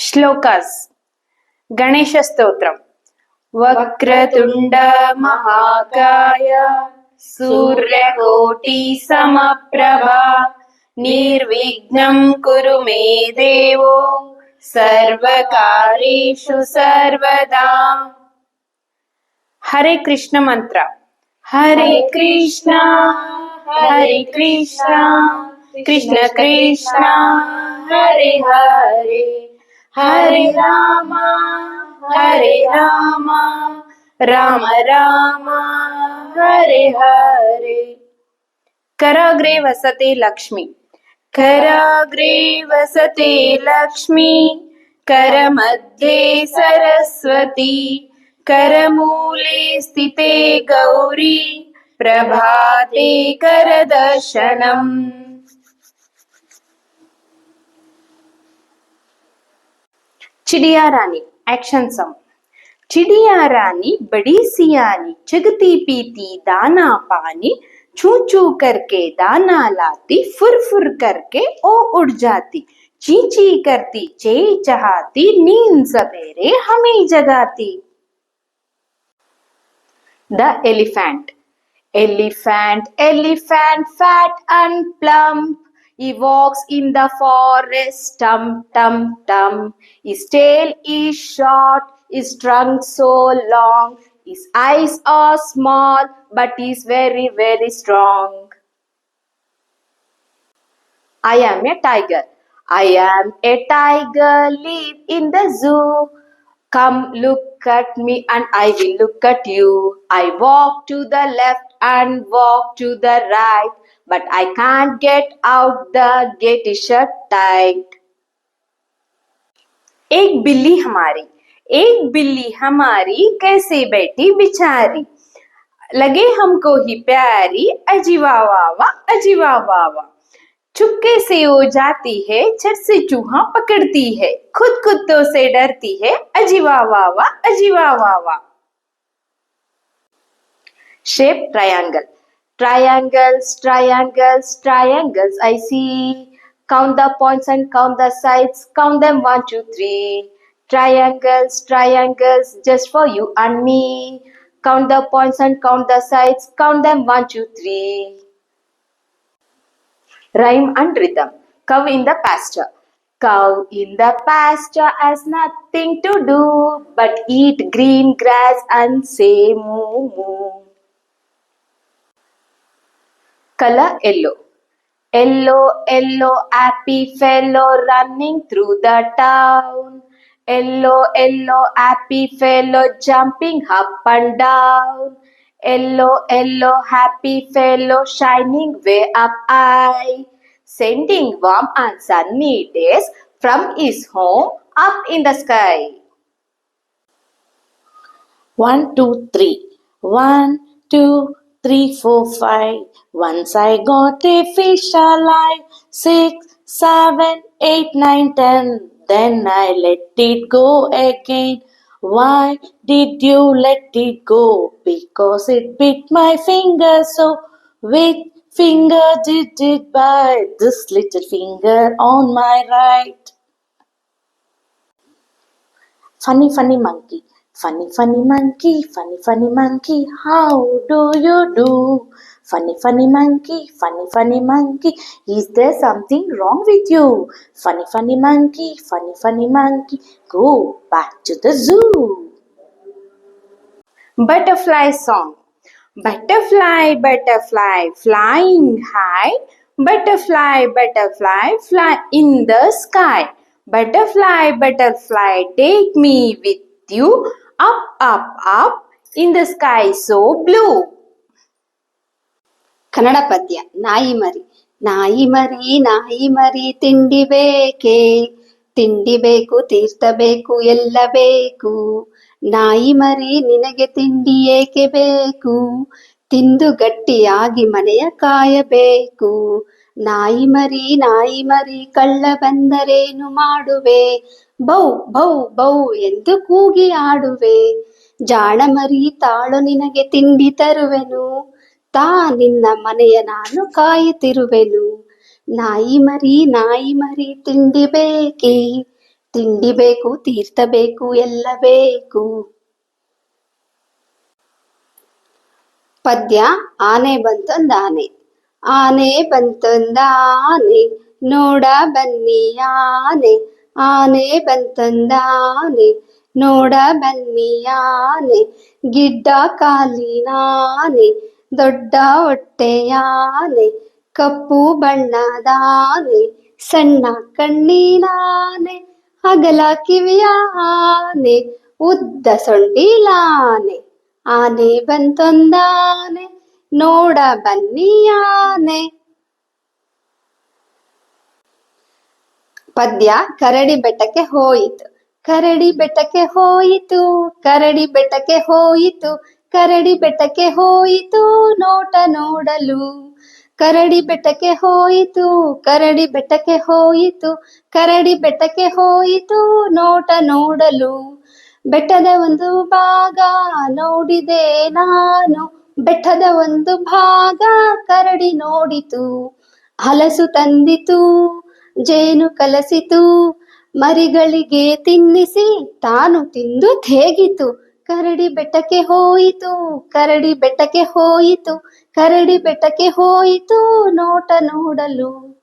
ಶ್ಲೋಕಾಸ್. ಗಣೇಶ ಸ್ತೋತ್ರ. ವಕ್ರತುಂಡ ಮಹಾಕಾಯ ಸೂರ್ಯಕೋಟಿ ಸಮಪ್ರಭಾ ನಿರ್ವಿಘ್ನಂ ಕುರು ಮೇ ದೇವೋ ಸರ್ವಕಾರ್ಯೇಷು ಸರ್ವದಾ. ಹರೇ ಕೃಷ್ಣ ಮಂತ್ರ. ಹರೇ ಕೃಷ್ಣ ಹರೇ ಕೃಷ್ಣ ಕೃಷ್ಣ ಕೃಷ್ಣ ಹರೇ ಹರೇ ಹರೇ ರಾಮ ರಾಮ ರಾಮ ಹರೇ ಹರೇ. ಕರಾಗ್ರೆ ವಸತೆ ಲಕ್ಷ್ಮಿ. ಕರಾಗ್ರೆ ವಸತೆ ಲಕ್ಷ್ಮಿ ಕರ ಮಧ್ಯೆ ಸರಸ್ವತಿ करमूले स्थिते गौरी प्रभाते करदर्शनम्. चिड़िया रानी. Action song. चिड़िया रानी बड़ी सियानी जगती पीती दाना पानी चू चू करके दाना लाती फुर फुर करके ओ उड़ जाती ची ची करती चे चहाती नींद सवेरे हमें जगाती. The elephant. Elephant, elephant, fat and plump. He walks in the forest, tum tum tum. His tail is short, his trunk so long. His eyes are small, but he's very, very strong. I am a tiger. I am a tiger, live in the zoo. Come look at me and I will look at you. I walk to the left and walk to the right, but I can't get out, the gate is shut tight. एक बिल्ली हमारी कैसे बैठी बिचारी, लगे हमको ही प्यारी, अजीवा वावा अजीवा वावा. चुपके से वो जाती है, झट से चूहा पकड़ती है, खुद कुत्तों से डरती है, अजीवा वावा अजीवा वावा. Shape triangle. Triangles, triangles, triangles I see. Count the points and count the sides, count them 1, 2, 3. Triangles, triangles just for you and me. Count the points and count the sides, count them 1, 2, 3. Rhyme and rhythm. Cow in the pasture. Cow in the pasture has nothing to do but eat green grass and say moo moo. Color yellow. Yellow, yellow, happy fellow running through the town. Yellow, yellow, happy fellow jumping up and down. Yellow, yellow, happy fellow shining way up high, sending warm and sunny days from his home up in the sky. 1, 2, 3. 1, 2, 3, 4, 5. Once I got a fish alive. 6, 7, 8, 9, 10. Then I let it go again. Why did you let it go? Because it bit my finger, so which finger did it bite? This little finger on my right. Funny, funny monkey. Funny, funny monkey, funny, funny monkey, how do you do? Funny, funny monkey, funny, funny monkey, is there something wrong with you? Funny, funny monkey, funny, funny monkey, go back to the zoo. Butterfly song. Butterfly, butterfly, flying high. Butterfly, butterfly, fly in the sky. Butterfly, butterfly, take me with you. Up, up, up, in the sky so blue. Kannada ಪದ್ಯ. ನಾಯಿ ಮರಿ. ನಾಯಿ ಮರಿ ನಾಯಿ ಮರಿ ತಿಂಡಿ ಬೇಕೆ, ತಿಂಡಿ ಬೇಕು ತೀರ್ಥ ಬೇಕು ಎಲ್ಲ ಬೇಕು. ನಾಯಿ ಮರಿ ನಿನಗೆ ತಿಂಡಿ ಏಕೆ ಬೇಕು, ತಿಂದು ಗಟ್ಟಿಯಾಗಿ ಮನೆಯ ಕಾಯಬೇಕು. ನಾಯಿ ಮರಿ ಕಳ್ಳ ಬಂದರೇನು ಮಾಡುವೆ, ಬೌ ಬೌ ಬೌ ಎಂದು ಕೂಗಿ ಆಡುವೆ. ಜಾಣ ಮರಿ ತಾಳು ನಿನಗೆ ತಿಂಡಿ ತರುವೆನು, ತಾ ನಿನ್ನ ಮನೆಯ ನಾನು ಕಾಯುತ್ತಿರುವೆನು. ನಾಯಿ ಮರಿ ತಿಂಡಿ ಬೇಕೆ, ತಿಂಡಿ ಬೇಕು ತೀರ್ಥ ಬೇಕು ಎಲ್ಲ ಬೇಕು. ಪದ್ಯ ಆನೆ ಬಂತೊಂದಾನೆ. ಆನೆ ಬಂತೊಂದಾನೆ ನೋಡ ಬನ್ನಿ ಆನೆ. ಆನೆ ಬಂತೊಂದಾನೆ ನೋಡ ಬನ್ನಿ ಆನೆ. ಗಿಡ್ಡ ಕಾಲಿನಾನೆ ದೊಡ್ಡ ಹೊಟ್ಟೆಯಾನೆ. ಕಪ್ಪು ಬಣ್ಣದಾನೆ ಸಣ್ಣ ಕಣ್ಣಿನಾನೆ. ಅಗಲ ಕಿವಿಯ ಆನೆ ಉದ್ದ ಸೊಂಡಿಲಾನೆ. ಆನೆ ಬಂತೊಂದಾನೆ ನೋಡ ಬನ್ನಿ ಆನೆ. ಪದ್ಯ ಕರಡಿ ಬೆಟ್ಟಕ್ಕೆ ಹೋಯಿತು. ಕರಡಿ ಬೆಟ್ಟಕ್ಕೆ ಹೋಯಿತು. ಕರಡಿ ಬೆಟ್ಟಕ್ಕೆ ಹೋಯಿತು. ಕರಡಿ ಬೆಟ್ಟಕ್ಕೆ ಹೋಯಿತು ನೋಟ ನೋಡಲು. ಕರಡಿ ಬೆಟ್ಟಕ್ಕೆ ಹೋಯಿತು. ಕರಡಿ ಬೆಟ್ಟಕ್ಕೆ ಹೋಯಿತು. ಕರಡಿ ಬೆಟ್ಟಕ್ಕೆ ಹೋಯಿತು ನೋಟ ನೋಡಲು. ಬೆಟ್ಟದ ಒಂದು ಭಾಗ ನೋಡಿದೆ ನಾನು. ಬೆಟ್ಟದ ಒಂದು ಭಾಗ ಕರಡಿ ನೋಡಿತು. ಹಲಸು ತಂದಿತು ಜೇನು ಕಲಸಿತು. ಮರಿಗಳಿಗೆ ತಿನ್ನಿಸಿ ತಾನು ತಿಂದು ತೇಗಿತು. ಕರಡಿ ಬೆಟ್ಟಕ್ಕೆ ಹೋಯಿತು. ಕರಡಿ ಬೆಟ್ಟಕ್ಕೆ ಹೋಯಿತು. ಕರಡಿ ಬೆಟ್ಟಕ್ಕೆ ಹೋಯಿತು ನೋಟ ನೋಡಲು.